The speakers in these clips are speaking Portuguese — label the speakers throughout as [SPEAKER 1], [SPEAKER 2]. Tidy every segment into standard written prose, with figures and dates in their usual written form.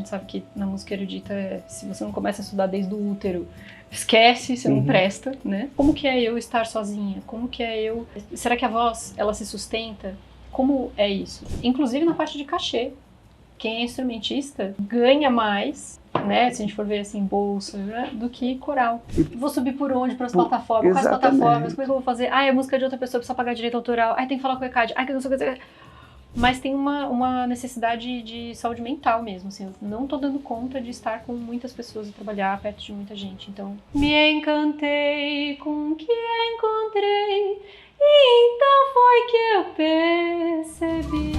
[SPEAKER 1] sabe que na música erudita, se você não começa a estudar desde o útero, esquece, você não presta, né? Como que é eu estar sozinha? Como que é eu... Será que a voz, ela se sustenta? Como é isso? Inclusive na parte de cachê. Quem é instrumentista ganha mais, né, se a gente for ver assim, bolsa, né, do que coral. Vou subir por onde? Para as plataformas? Quais plataformas? Como é que eu vou fazer? Ah, é música de outra pessoa, precisa pagar direito autoral. Ah, tem que falar com o ECAD. Ah, que não sei o que... Mas tem uma necessidade de saúde mental mesmo, assim, eu não tô dando conta de estar com muitas pessoas e trabalhar perto de muita gente, então... Me encantei com o que encontrei, e então foi que eu percebi.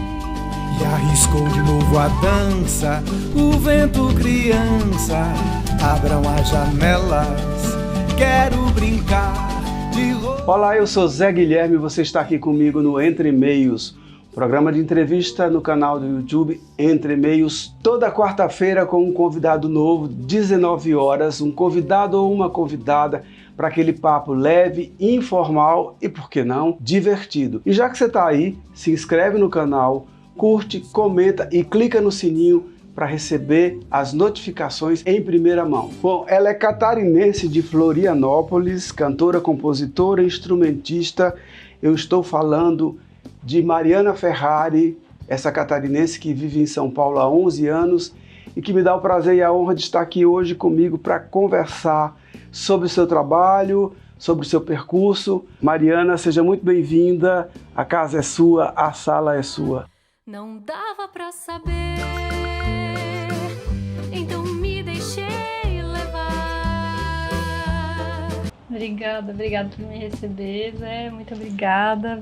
[SPEAKER 2] E arriscou de novo a dança, o vento criança, abram as janelas, quero brincar de...
[SPEAKER 3] Olá, eu sou Zé Guilherme e você está aqui comigo no Entre Meios, programa de entrevista no canal do YouTube Entre Meios, toda quarta-feira com um convidado novo, 19 horas, um convidado ou uma convidada para aquele papo leve, informal e, por que não, divertido. E já que você está aí, se inscreve no canal, curte, comenta e clica no sininho para receber as notificações em primeira mão. Bom, ela é catarinense de Florianópolis, cantora, compositora, instrumentista. Eu estou falando de Mariana Ferrari, essa catarinense que vive em São Paulo há 11 anos e que me dá o prazer e a honra de estar aqui hoje comigo para conversar sobre o seu trabalho, sobre o seu percurso. Mariana, seja muito bem-vinda, a casa é sua, a sala é sua.
[SPEAKER 1] Não dava pra saber, então me deixei levar. Obrigada por me receber, Zé, muito obrigada.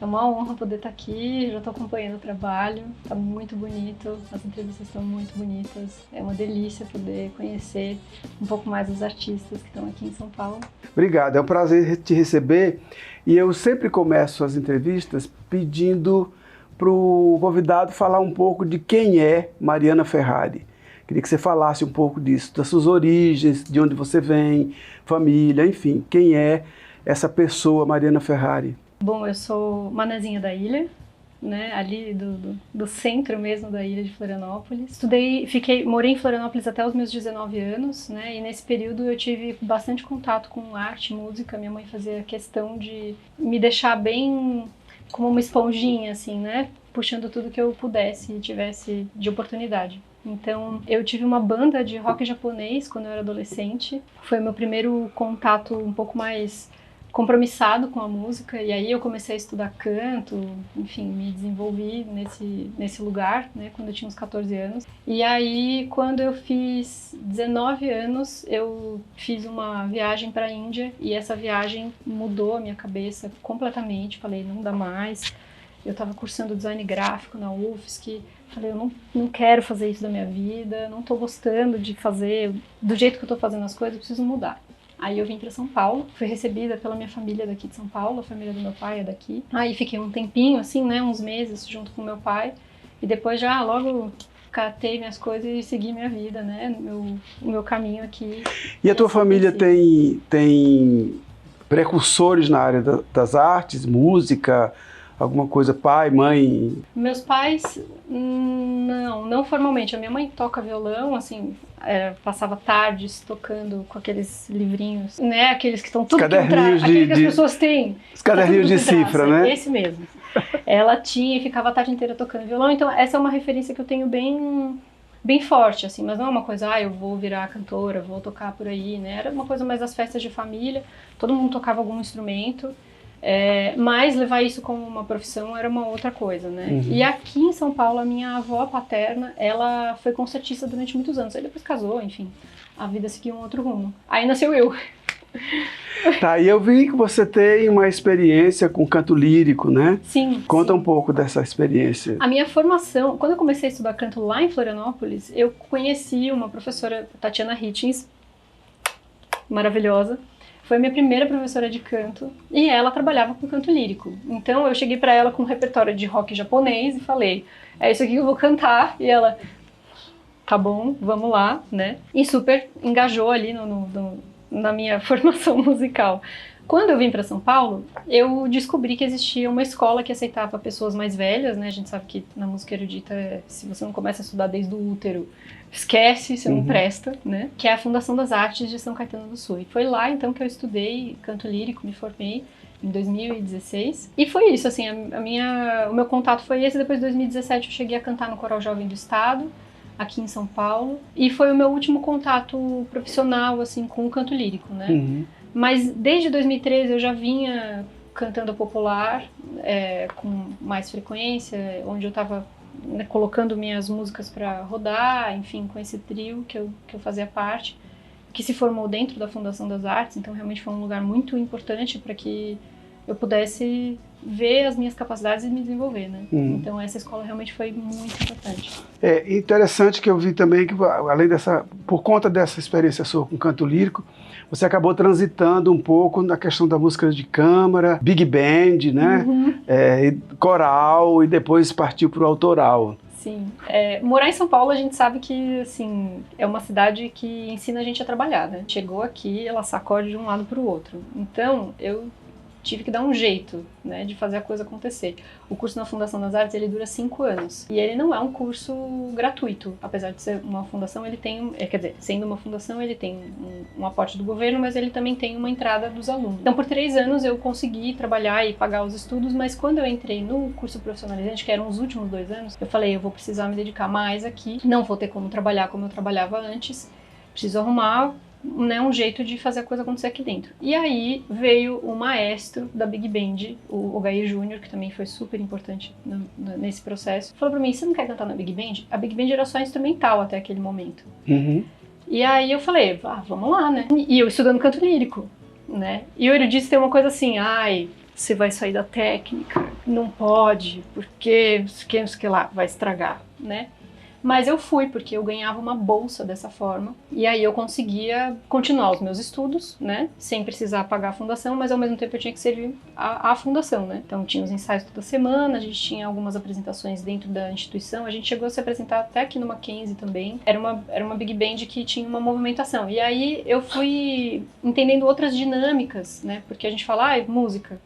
[SPEAKER 1] É uma honra poder estar aqui, já estou acompanhando o trabalho, está muito bonito, as entrevistas estão muito bonitas, é uma delícia poder conhecer um pouco mais os artistas que estão aqui em São Paulo.
[SPEAKER 3] Obrigado, é um prazer te receber e eu sempre começo as entrevistas pedindo para o convidado falar um pouco de quem é Mariana Ferrari. Queria que você falasse um pouco disso, das suas origens, de onde você vem, família, enfim, quem é essa pessoa Mariana Ferrari?
[SPEAKER 1] Bom, eu sou manezinha da ilha, né, ali do centro mesmo da ilha de Florianópolis. Morei em Florianópolis até os meus 19 anos, né, e nesse período eu tive bastante contato com arte, música. Minha mãe fazia questão de me deixar bem como uma esponjinha, assim, né, puxando tudo que eu pudesse e tivesse de oportunidade. Então, eu tive uma banda de rock japonês quando eu era adolescente. Foi meu primeiro contato um pouco mais compromissado com a música, e aí eu comecei a estudar canto, enfim, me desenvolvi nesse lugar, né, quando eu tinha uns 14 anos. E aí, quando eu fiz 19 anos, eu fiz uma viagem para a Índia, e essa viagem mudou a minha cabeça completamente. Falei, não dá mais. Eu estava cursando design gráfico na UFSC, falei, eu não quero fazer isso da minha vida, não estou gostando de fazer do jeito que eu estou fazendo as coisas, eu preciso mudar. Aí eu vim para São Paulo, fui recebida pela minha família daqui de São Paulo, a família do meu pai é daqui. Aí fiquei um tempinho, assim, né, uns meses junto com meu pai, e depois já logo catei minhas coisas e segui minha vida, né, o meu caminho aqui.
[SPEAKER 3] E a tua família tem precursores na área das artes, música, alguma coisa, pai, mãe?
[SPEAKER 1] Meus pais, não formalmente. A minha mãe toca violão, assim, passava tardes tocando com aqueles livrinhos, né, aqueles que estão tudo por trás, aquele que as pessoas têm.
[SPEAKER 3] Os caderninhos de cifra, né?
[SPEAKER 1] Esse mesmo. Ela tinha e ficava a tarde inteira tocando violão, então essa é uma referência que eu tenho bem forte, assim, mas não é uma coisa, eu vou virar cantora, vou tocar por aí, né, era uma coisa mais das festas de família, todo mundo tocava algum instrumento. Mas levar isso como uma profissão era uma outra coisa, né? E aqui em São Paulo, a minha avó paterna, ela foi concertista durante muitos anos. Aí depois casou, enfim, a vida seguiu um outro rumo. Aí nasceu eu.
[SPEAKER 3] Tá, e eu vi que você tem uma experiência com canto lírico, né?
[SPEAKER 1] Sim.
[SPEAKER 3] Conta um pouco dessa experiência.
[SPEAKER 1] A minha formação, quando eu comecei a estudar canto lá em Florianópolis, eu conheci uma professora, Tatiana Hitchens, maravilhosa. Foi a minha primeira professora de canto e ela trabalhava com canto lírico. Então eu cheguei para ela com um repertório de rock japonês e falei, é isso aqui que eu vou cantar. E ela, tá bom, vamos lá, né? E super engajou ali na minha formação musical. Quando eu vim para São Paulo, eu descobri que existia uma escola que aceitava pessoas mais velhas, né? A gente sabe que na música erudita, se você não começa a estudar desde o útero, esquece, você não presta, né? Que é a Fundação das Artes de São Caetano do Sul. E foi lá, então, que eu estudei canto lírico, me formei em 2016. E foi isso, assim, o meu contato foi esse. Depois de 2017 eu cheguei a cantar no Coral Jovem do Estado, aqui em São Paulo. E foi o meu último contato profissional, assim, com o canto lírico, né? Mas desde 2013 eu já vinha cantando popular com mais frequência, onde eu estava, né, colocando minhas músicas para rodar, enfim, com esse trio que eu fazia parte, que se formou dentro da Fundação das Artes, então realmente foi um lugar muito importante para que eu pudesse ver as minhas capacidades e me desenvolver, né? Então essa escola realmente foi muito importante.
[SPEAKER 3] É interessante que eu vi também que, além por conta dessa experiência sua com canto lírico, você acabou transitando um pouco na questão da música de câmara, big band, né? Coral, e depois partiu para o autoral.
[SPEAKER 1] Sim. Morar em São Paulo, a gente sabe que, assim, é uma cidade que ensina a gente a trabalhar, né? Chegou aqui, ela sacode de um lado para o outro. Então, eu tive que dar um jeito, né, de fazer a coisa acontecer. O curso na Fundação das Artes, ele dura 5 anos. E ele não é um curso gratuito. Apesar de ser uma fundação, ele tem... quer dizer, sendo uma fundação, ele tem um aporte do governo, mas ele também tem uma entrada dos alunos. Então, por 3 anos, eu consegui trabalhar e pagar os estudos, mas quando eu entrei no curso profissionalizante, que eram os últimos 2 anos, eu falei, eu vou precisar me dedicar mais aqui, não vou ter como trabalhar como eu trabalhava antes, preciso arrumar, né, um jeito de fazer a coisa acontecer aqui dentro. E aí veio o maestro da Big Band, o Gaí Júnior, que também foi super importante nesse processo, falou pra mim, você não quer cantar na Big Band? A Big Band era só instrumental até aquele momento. E aí eu falei, vamos lá, né? E eu estudando canto lírico, né? E o erudito tem uma coisa assim, você vai sair da técnica, não pode, porque não sei o que lá, vai estragar, né? Mas eu fui, porque eu ganhava uma bolsa dessa forma, e aí eu conseguia continuar os meus estudos, né, sem precisar pagar a fundação, mas ao mesmo tempo eu tinha que servir a fundação, né. Então tinha os ensaios toda semana, a gente tinha algumas apresentações dentro da instituição, a gente chegou a se apresentar até aqui no Mackenzie também. Era uma big band que tinha uma movimentação, e aí eu fui entendendo outras dinâmicas, né, porque a gente fala, música,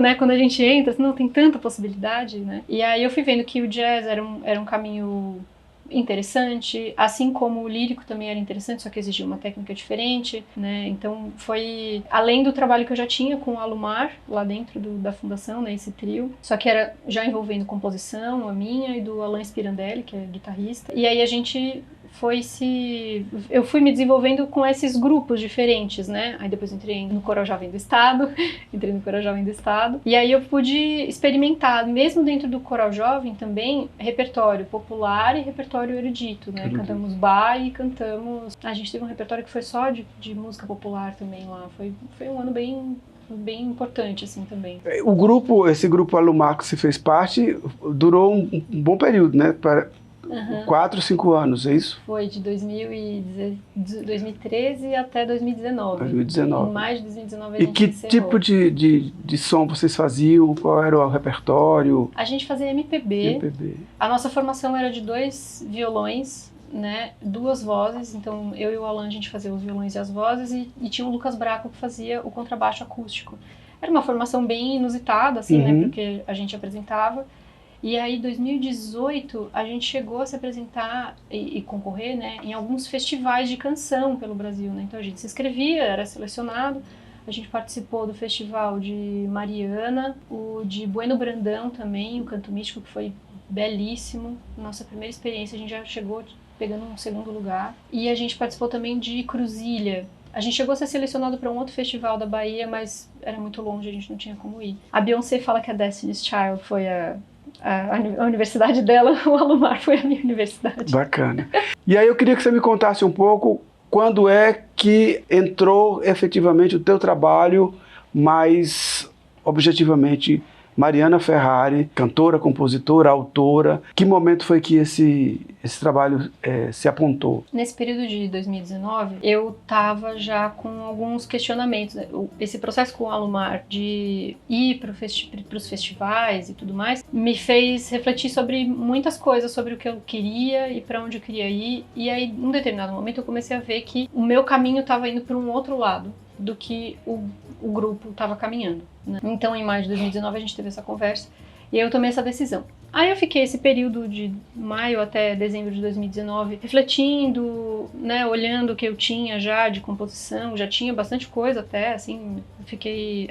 [SPEAKER 1] né, quando a gente entra, não tem tanta possibilidade, né? E aí eu fui vendo que o jazz era um caminho interessante, assim como o lírico também era interessante, só que exigia uma técnica diferente, né? Então foi além do trabalho que eu já tinha com o Alumar lá dentro da fundação, né, esse trio, só que era já envolvendo composição, a minha e do Alain Spirandelli, que é guitarrista. E aí a gente eu fui me desenvolvendo com esses grupos diferentes, né? Aí depois entrei no Coral Jovem do Estado, e aí eu pude experimentar, mesmo dentro do Coral Jovem também, repertório popular e repertório erudito, né? Cantamos bar e cantamos... A gente teve um repertório que foi só de música popular também lá, foi um ano bem importante, assim, também.
[SPEAKER 3] Esse grupo Alumar que você fez parte, durou um bom período, né? 4, 5 anos, é isso?
[SPEAKER 1] Foi de 2013 até 2019. Em maio de 2019 a gente
[SPEAKER 3] que tipo de som vocês faziam? Qual era o repertório?
[SPEAKER 1] A gente fazia MPB. A nossa formação era de 2 violões, né, 2 vozes. Então eu e o Alan, a gente fazia os violões e as vozes, e tinha o Lucas Braco que fazia o contrabaixo acústico. Era uma formação bem inusitada, assim, né, porque a gente apresentava. E aí, em 2018, a gente chegou a se apresentar e concorrer, né, em alguns festivais de canção pelo Brasil, né? Então a gente se inscrevia, era selecionado, a gente participou do festival de Mariana, o de Bueno Brandão também, o Canto Místico, que foi belíssimo. Nossa primeira experiência, a gente já chegou pegando um 2º lugar. E a gente participou também de Cruzilha. A gente chegou a ser selecionado para um outro festival da Bahia, mas era muito longe, a gente não tinha como ir. A Beyoncé fala que a Destiny's Child foi a universidade dela, o Alumar foi a minha universidade.
[SPEAKER 3] Bacana. E aí eu queria que você me contasse um pouco quando é que entrou efetivamente o teu trabalho mais objetivamente Mariana Ferrari, cantora, compositora, autora. Que momento foi que esse trabalho se apontou?
[SPEAKER 1] Nesse período de 2019, eu estava já com alguns questionamentos. Esse processo com o Alumar de ir para os festivais e tudo mais, me fez refletir sobre muitas coisas, sobre o que eu queria e para onde eu queria ir. E aí, num determinado momento, eu comecei a ver que o meu caminho estava indo para um outro lado, do que o grupo estava caminhando, né? Então, em maio de 2019, a gente teve essa conversa e eu tomei essa decisão. Aí eu fiquei esse período de maio até dezembro de 2019 refletindo, né, olhando o que eu tinha já de composição, já tinha bastante coisa até, assim,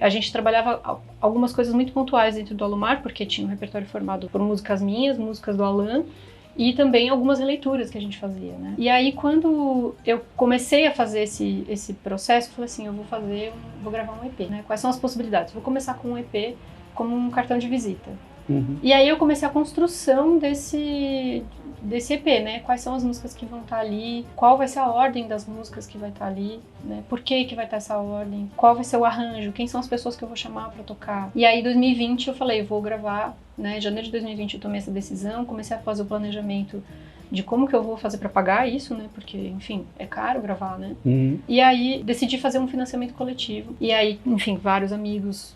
[SPEAKER 1] a gente trabalhava algumas coisas muito pontuais dentro do Alumar, porque tinha um repertório formado por músicas minhas, músicas do Alan, e também algumas releituras que a gente fazia, né? E aí, quando eu comecei a fazer esse processo, eu falei assim, vou gravar um EP, né? Quais são as possibilidades? Vou começar com um EP como um cartão de visita.
[SPEAKER 3] Uhum.
[SPEAKER 1] E aí eu comecei a construção desse EP, né? Quais são as músicas que vão estar ali, qual vai ser a ordem das músicas que vai estar ali, né? Por que vai estar essa ordem, qual vai ser o arranjo, quem são as pessoas que eu vou chamar para tocar. E aí em 2020 eu falei, vou gravar, né? Em janeiro de 2020 eu tomei essa decisão, comecei a fazer o planejamento de como que eu vou fazer para pagar isso, né? Porque, enfim, é caro gravar, né?
[SPEAKER 3] Uhum.
[SPEAKER 1] E aí decidi fazer um financiamento coletivo. E aí, enfim, vários amigos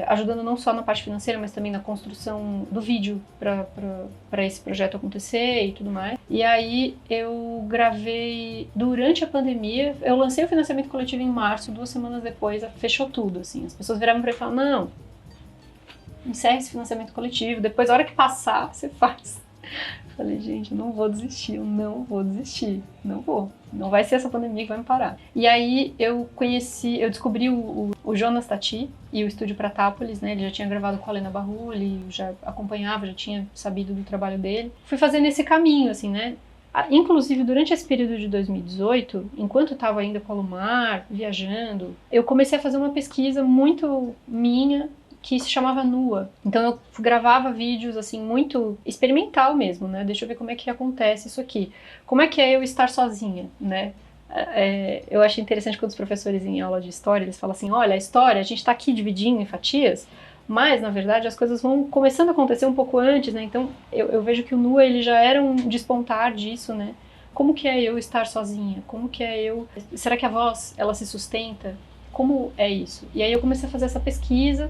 [SPEAKER 1] ajudando não só na parte financeira, mas também na construção do vídeo para esse projeto acontecer e tudo mais. E aí eu gravei durante a pandemia, eu lancei o financiamento coletivo em março, 2 semanas depois fechou tudo, assim. As pessoas viraram para mim e falaram, não, encerra esse financiamento coletivo, depois a hora que passar, você faz. Falei, gente, eu não vou desistir, não vou. Não vai ser essa pandemia que vai me parar. E aí eu descobri o Jonas Tati e o Estúdio Pratápolis, né? Ele já tinha gravado com a Lena Barrulli, já acompanhava, já tinha sabido do trabalho dele. Fui fazendo esse caminho, assim, né? Inclusive, durante esse período de 2018, enquanto eu estava ainda com a Alumar, viajando, eu comecei a fazer uma pesquisa muito minha, que se chamava Nua. Então eu gravava vídeos assim muito experimental mesmo, né? Deixa eu ver como é que acontece isso aqui. Como é que é eu estar sozinha, né? Eu acho interessante quando os professores em aula de história, eles falam assim, olha, a história, a gente está aqui dividindo em fatias, mas na verdade as coisas vão começando a acontecer um pouco antes, né? Então eu vejo que o Nua, ele já era um despontar disso, né? Como que é eu estar sozinha? Como que é eu... Será que a voz, ela se sustenta? Como é isso? E aí eu comecei a fazer essa pesquisa.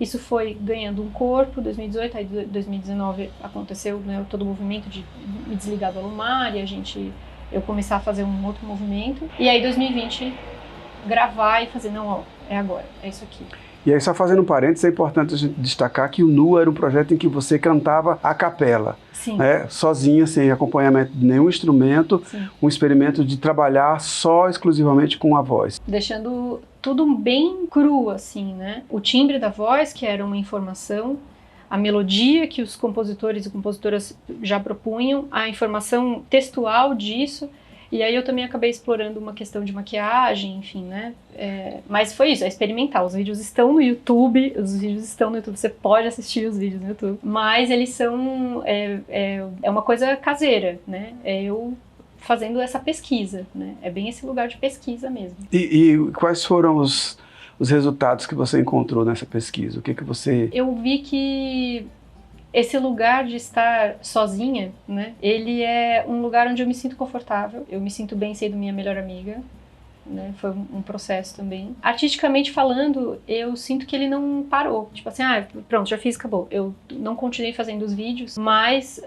[SPEAKER 1] Isso foi ganhando um corpo, 2018, aí 2019 aconteceu, né, todo o movimento de me desligar do Alumar e eu começar a fazer um outro movimento. E aí 2020 gravar e fazer, não, ó, é agora, é isso aqui.
[SPEAKER 3] E aí, só fazendo um parênteses, é importante a gente destacar que o Nua era um projeto em que você cantava a capela, né? Sozinha, sem acompanhamento de nenhum instrumento, sim, um experimento de trabalhar só exclusivamente com a voz.
[SPEAKER 1] Deixando tudo bem cru, assim, né? O timbre da voz, que era uma informação, a melodia que os compositores e compositoras já propunham, a informação textual disso. E aí eu também acabei explorando uma questão de maquiagem, enfim, né? Mas foi isso, é experimental. Os vídeos estão no YouTube, você pode assistir os vídeos no YouTube. Mas eles são... É uma coisa caseira, né? É eu fazendo essa pesquisa, né? É bem esse lugar de pesquisa mesmo.
[SPEAKER 3] E quais foram os resultados que você encontrou nessa pesquisa? O que você...
[SPEAKER 1] Eu vi que... esse lugar de estar sozinha, né? Ele é um lugar onde eu me sinto confortável. Eu me sinto bem sendo minha melhor amiga, né? Foi um processo também. Artisticamente falando, eu sinto que ele não parou. Tipo assim, pronto, já fiz, acabou. Eu não continuei fazendo os vídeos, mas,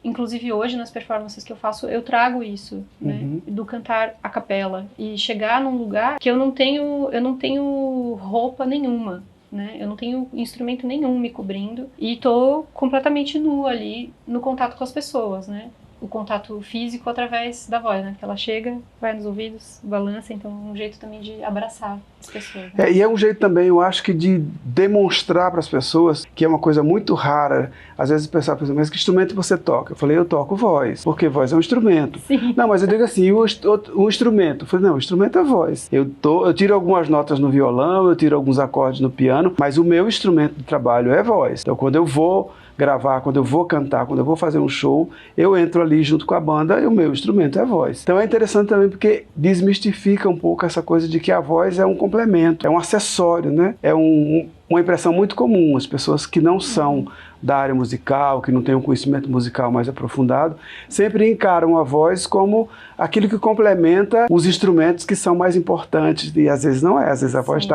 [SPEAKER 1] inclusive hoje, nas performances que eu faço, eu trago isso, né? Uhum. Do cantar a capela. E chegar num lugar que eu não tenho roupa nenhuma, né? Eu não tenho instrumento nenhum me cobrindo e tô completamente nua ali no contato com as pessoas, né? O contato físico através da voz, né? Que ela chega, vai nos ouvidos, balança, então é um jeito também de abraçar as pessoas, né?
[SPEAKER 3] E é um jeito também, eu acho que de demonstrar para as pessoas, que é uma coisa muito rara. Às vezes o pessoal pensa, mas que instrumento você toca? Eu falei, eu toco voz, porque voz é um instrumento.
[SPEAKER 1] Sim.
[SPEAKER 3] Não, mas eu digo assim, o instrumento? Eu falei, não, o instrumento é voz. Eu tiro algumas notas no violão, eu tiro alguns acordes no piano, mas o meu instrumento de trabalho é voz. Então quando eu vou gravar, quando eu vou cantar, quando eu vou fazer um show, eu entro ali junto com a banda e o meu instrumento é a voz. Então é interessante também porque desmistifica um pouco essa coisa de que a voz é um complemento, é um acessório, né? É uma impressão muito comum. As pessoas que não são da área musical, que não têm um conhecimento musical mais aprofundado, sempre encaram a voz como aquilo que complementa os instrumentos que são mais importantes, e às vezes não é. Às vezes a voz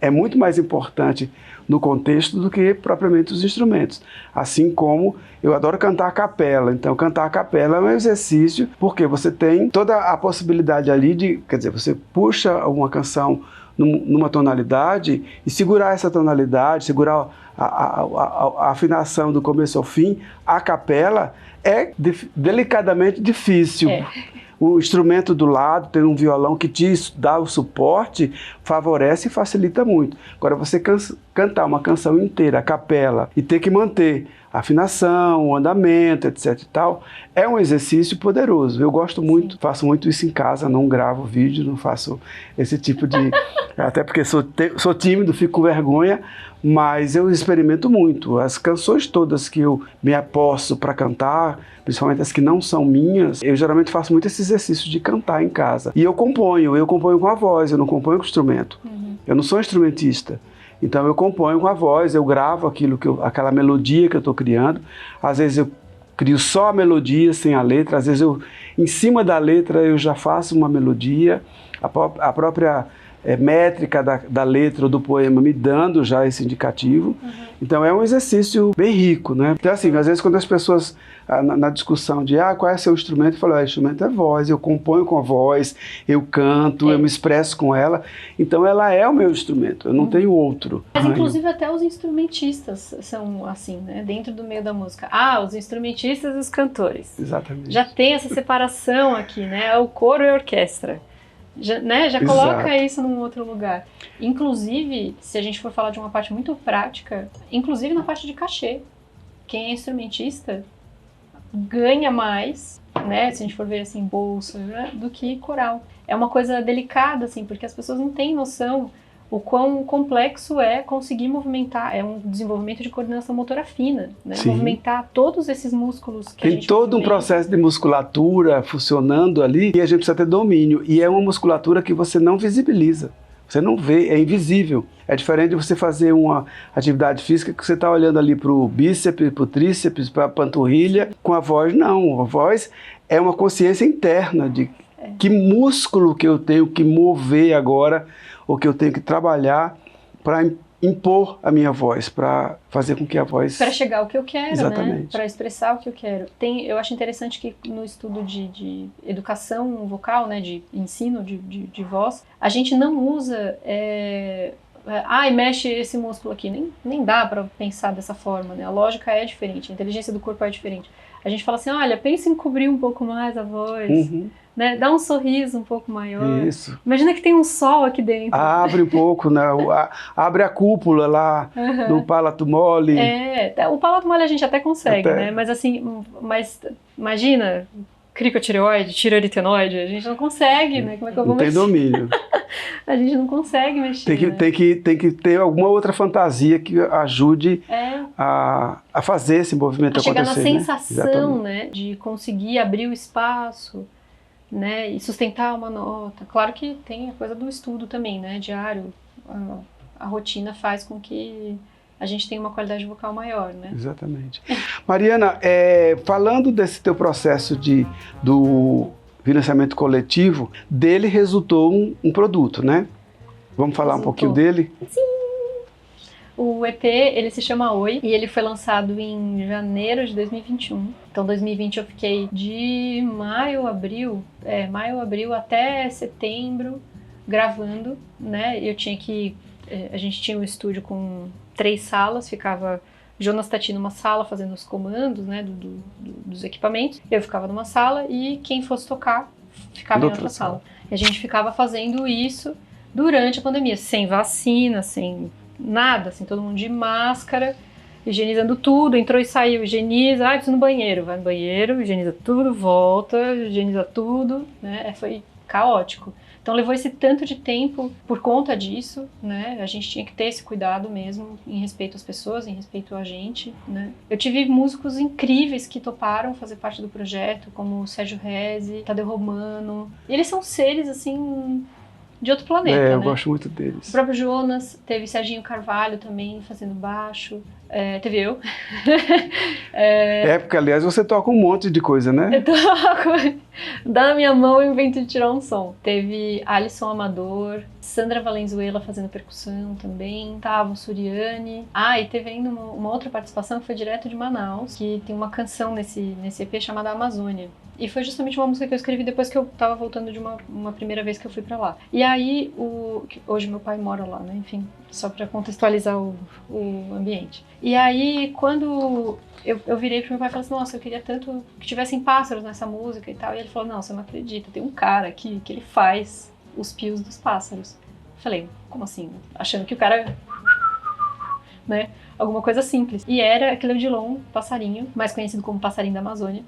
[SPEAKER 3] é muito mais importante no contexto do que propriamente os instrumentos. Assim como eu adoro cantar a capela, então cantar a capela é um exercício, porque você tem toda a possibilidade ali de, quer dizer, você puxa uma canção numa tonalidade e segurar essa tonalidade, segurar a afinação do começo ao fim, a capela, é delicadamente difícil. O instrumento do lado, tem um violão que te dá o suporte, favorece e facilita muito. Agora, você cantar uma canção inteira, a capela, e ter que manter a afinação, o andamento, etc e tal, é um exercício poderoso. Eu gosto muito, faço muito isso em casa, não gravo vídeo, não faço esse tipo de... Até porque sou tímido, fico com vergonha, mas eu experimento muito. As canções todas que eu me aposto para cantar, principalmente as que não são minhas, eu geralmente faço muito esse exercício de cantar em casa. E eu componho com a voz, eu não componho com instrumento. Eu não sou instrumentista. Então eu componho com a voz, eu gravo aquela melodia que eu estou criando. Às vezes eu crio só a melodia sem a letra, às vezes em cima da letra eu já faço uma melodia, a própria métrica da letra ou do poema me dando já esse indicativo. Então é um exercício bem rico, né? Então assim, às vezes quando as pessoas, na discussão de qual é seu instrumento, eu falo, o instrumento é voz, eu componho com a voz, eu canto, eu me expresso com ela, então ela é o meu instrumento, eu não tenho outro.
[SPEAKER 1] Mas inclusive até os instrumentistas são assim, né? Dentro do meio da música. Os instrumentistas e os cantores.
[SPEAKER 3] Exatamente.
[SPEAKER 1] Já tem essa separação aqui, né? O coro e a orquestra. Já coloca isso num outro lugar. Inclusive, se a gente for falar de uma parte muito prática, inclusive na parte de cachê, quem é instrumentista ganha mais, né, se a gente for ver assim, bolsa, né, do que coral. É uma coisa delicada, assim, porque as pessoas não têm noção o quão complexo é conseguir movimentar, é um desenvolvimento de coordenação motora fina, né? Movimentar todos esses músculos que a gente
[SPEAKER 3] tem todo um processo de musculatura funcionando ali e a gente precisa ter domínio. E é uma musculatura que você não visibiliza, você não vê, é invisível. É diferente de você fazer uma atividade física que você está olhando ali para o bíceps, para o tríceps, para a panturrilha. Com a voz, não. A voz é uma consciência interna de que músculo que eu tenho que mover agora, ou que eu tenho que trabalhar para impor a minha voz, para fazer com que a voz...
[SPEAKER 1] Para chegar ao que eu quero,
[SPEAKER 3] exatamente,
[SPEAKER 1] né? Para expressar o que eu quero. Eu acho interessante que no estudo de educação vocal, né, de ensino de voz, a gente não usa... mexe esse músculo aqui. Nem dá para pensar dessa forma, né? A lógica é diferente, a inteligência do corpo é diferente. A gente fala assim, olha, pensa em cobrir um pouco mais a voz... Né? Dá um sorriso um pouco maior.
[SPEAKER 3] Isso.
[SPEAKER 1] Imagina que tem um sol aqui dentro.
[SPEAKER 3] Abre um pouco, né? Abre a cúpula lá do palato mole.
[SPEAKER 1] O palato mole a gente até consegue, né? Mas assim, imagina, cricotireoide, tireoaritenoide, a gente não consegue, né? Como é que eu vou mexer?
[SPEAKER 3] Não tem domínio.
[SPEAKER 1] A gente não consegue mexer.
[SPEAKER 3] Tem que ter alguma outra fantasia que ajude a fazer esse movimento acontecer.
[SPEAKER 1] Chegar na sensação, né? De conseguir abrir o espaço, né, e sustentar uma nota. Claro que tem a coisa do estudo também, né, diário, a rotina faz com que a gente tenha uma qualidade vocal maior, né?
[SPEAKER 3] Exatamente. Mariana, falando desse teu processo do financiamento coletivo, dele resultou um produto, né? Vamos falar um pouquinho dele?
[SPEAKER 1] Sim! O EP, ele se chama Oi, e ele foi lançado em janeiro de 2021. Então, 2020 eu fiquei de maio, abril até setembro gravando, né? A gente tinha um estúdio com 3 salas, ficava Jonas Tati numa sala fazendo os comandos, né, dos equipamentos. Eu ficava numa sala e quem fosse tocar ficava em outra sala. E a gente ficava fazendo isso durante a pandemia, sem vacina, sem nada, assim, todo mundo de máscara, higienizando tudo, entrou e saiu, higieniza, preciso ir no banheiro, vai no banheiro, higieniza tudo, volta, higieniza tudo, né, foi caótico. Então levou esse tanto de tempo por conta disso, né, a gente tinha que ter esse cuidado mesmo, em respeito às pessoas, em respeito a gente, né. Eu tive músicos incríveis que toparam fazer parte do projeto, como o Sérgio Rezi, Tadeu Romano, e eles são seres, assim, de outro planeta,
[SPEAKER 3] eu
[SPEAKER 1] né?
[SPEAKER 3] gosto muito deles.
[SPEAKER 1] O próprio Jonas, teve Serginho Carvalho também fazendo baixo, teve eu.
[SPEAKER 3] Porque, aliás, você toca um monte de coisa, né?
[SPEAKER 1] Eu toco, dá na minha mão e invento de tirar um som. Teve Alisson Amador, Sandra Valenzuela fazendo percussão também, Tavo Suriani. E teve ainda uma outra participação que foi direto de Manaus, que tem uma canção nesse EP chamada Amazônia. E foi justamente uma música que eu escrevi depois que eu tava voltando de uma primeira vez que eu fui pra lá. E aí, hoje meu pai mora lá, né? Enfim, só pra contextualizar o ambiente. E aí, quando eu virei pro meu pai e falei assim, nossa, eu queria tanto que tivessem pássaros nessa música e tal. E ele falou, não, você não acredita, tem um cara aqui que ele faz os pios dos pássaros. Eu falei, como assim? Achando que o cara... né? Alguma coisa simples. E era aquele Odilon, passarinho, mais conhecido como passarinho da Amazônia.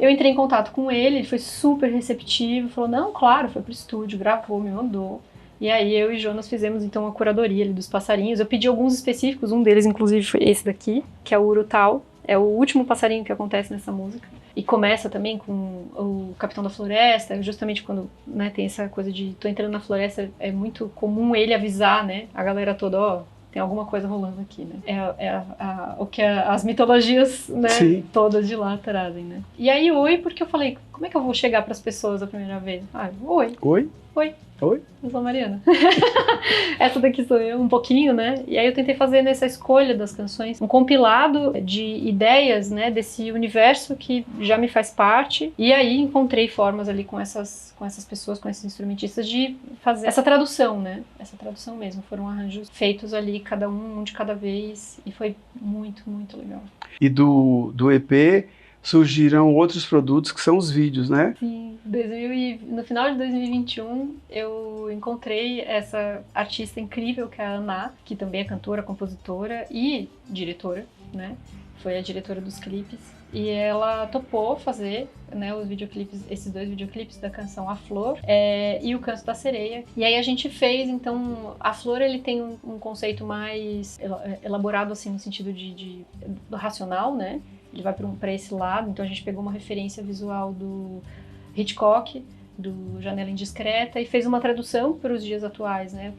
[SPEAKER 1] Eu entrei em contato com ele foi super receptivo, falou, não, claro, foi pro estúdio, gravou, me mandou. E aí eu e Jonas fizemos então uma curadoria ali dos passarinhos. Eu pedi alguns específicos, um deles inclusive foi esse daqui, que é o urutau. É o último passarinho que acontece nessa música. E começa também com o Capitão da Floresta, justamente quando, né, tem essa coisa de tô entrando na floresta, é muito comum ele avisar, né, a galera toda, ó, tem alguma coisa rolando aqui, né? O que as mitologias, né, todas de lá trazem, né? E aí, oi, porque eu falei, como é que eu vou chegar pras pessoas a primeira vez? Ah, oi.
[SPEAKER 3] Oi?
[SPEAKER 1] Oi.
[SPEAKER 3] Oi?
[SPEAKER 1] Eu sou a Mariana. Essa daqui sou eu, um pouquinho, né? E aí eu tentei fazer nessa escolha das canções um compilado de ideias, né, desse universo que já me faz parte. E aí encontrei formas ali com essas pessoas, com esses instrumentistas, de fazer essa tradução, né? Essa tradução mesmo. Foram arranjos feitos ali, cada um de cada vez. E foi muito, muito legal.
[SPEAKER 3] E do EP surgiram outros produtos que são os vídeos, né?
[SPEAKER 1] Sim, no final de 2021 eu encontrei essa artista incrível que é a Ana, que também é cantora, compositora e diretora, né? Foi a diretora dos clipes. E ela topou fazer, né, os videoclipes, esses 2 videoclipes da canção A Flor e o Canto da Sereia. E aí a gente fez, então, A Flor ele tem um conceito mais elaborado assim no sentido do racional, né? Ele vai para esse lado, então a gente pegou uma referência visual do Hitchcock, do Janela Indiscreta, e fez uma tradução para os dias atuais, né?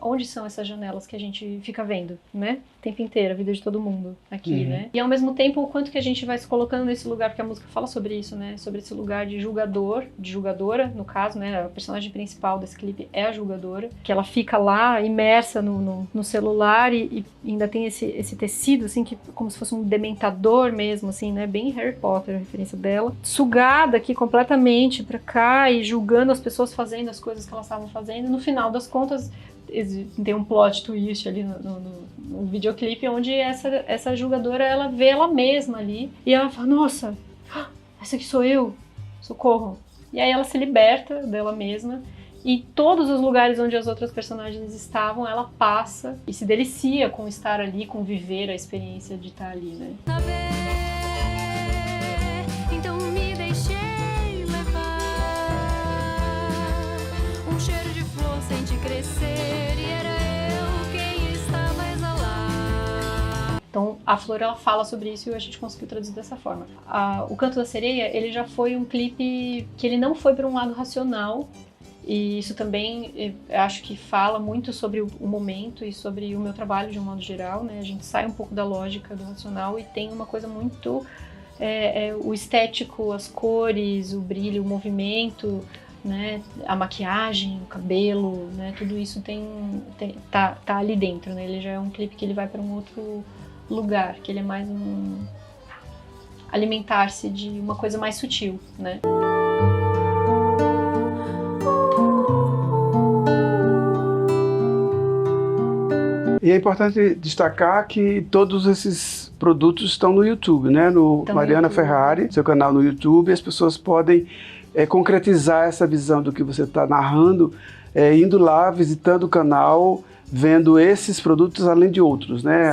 [SPEAKER 1] Onde são essas janelas que a gente fica vendo, né? O tempo inteiro, a vida de todo mundo aqui, né? E ao mesmo tempo, o quanto que a gente vai se colocando nesse lugar, porque a música fala sobre isso, né? Sobre esse lugar de julgador, de julgadora, no caso, né? A personagem principal desse clipe é a julgadora, que ela fica lá imersa no celular e ainda tem esse tecido, assim, que como se fosse um dementador mesmo, assim, né? Bem Harry Potter, a referência dela. Sugada aqui completamente pra cá e julgando as pessoas fazendo as coisas que elas estavam fazendo. No final das contas, tem um plot twist ali no videoclipe, onde essa julgadora, ela vê ela mesma ali, e ela fala, nossa, essa aqui sou eu, socorro. E aí ela se liberta dela mesma, e todos os lugares onde as outras personagens estavam, ela passa e se delicia com estar ali, com viver a experiência de estar ali, né?
[SPEAKER 4] Então me deixei levar, um cheiro de flor sente crescer, e era eu quem estava exalar.
[SPEAKER 1] Então a Flor, ela fala sobre isso e a gente conseguiu traduzir dessa forma. O Canto da Sereia, ele já foi um clipe que ele não foi para um lado racional, e isso também eu acho que fala muito sobre o momento e sobre o meu trabalho de um modo geral, né? A gente sai um pouco da lógica do racional e tem uma coisa muito o estético, as cores, o brilho, o movimento, né? A maquiagem, o cabelo, né? Tudo isso tá ali dentro, né? Ele já é um clipe que ele vai para um outro lugar, que ele é mais alimentar-se de uma coisa mais sutil, né?
[SPEAKER 3] E é importante destacar que todos esses produtos estão no YouTube, né? No Mariana Ferrari, seu canal no YouTube, as pessoas podem concretizar essa visão do que você está narrando, indo lá, visitando o canal, vendo esses produtos além de outros, né?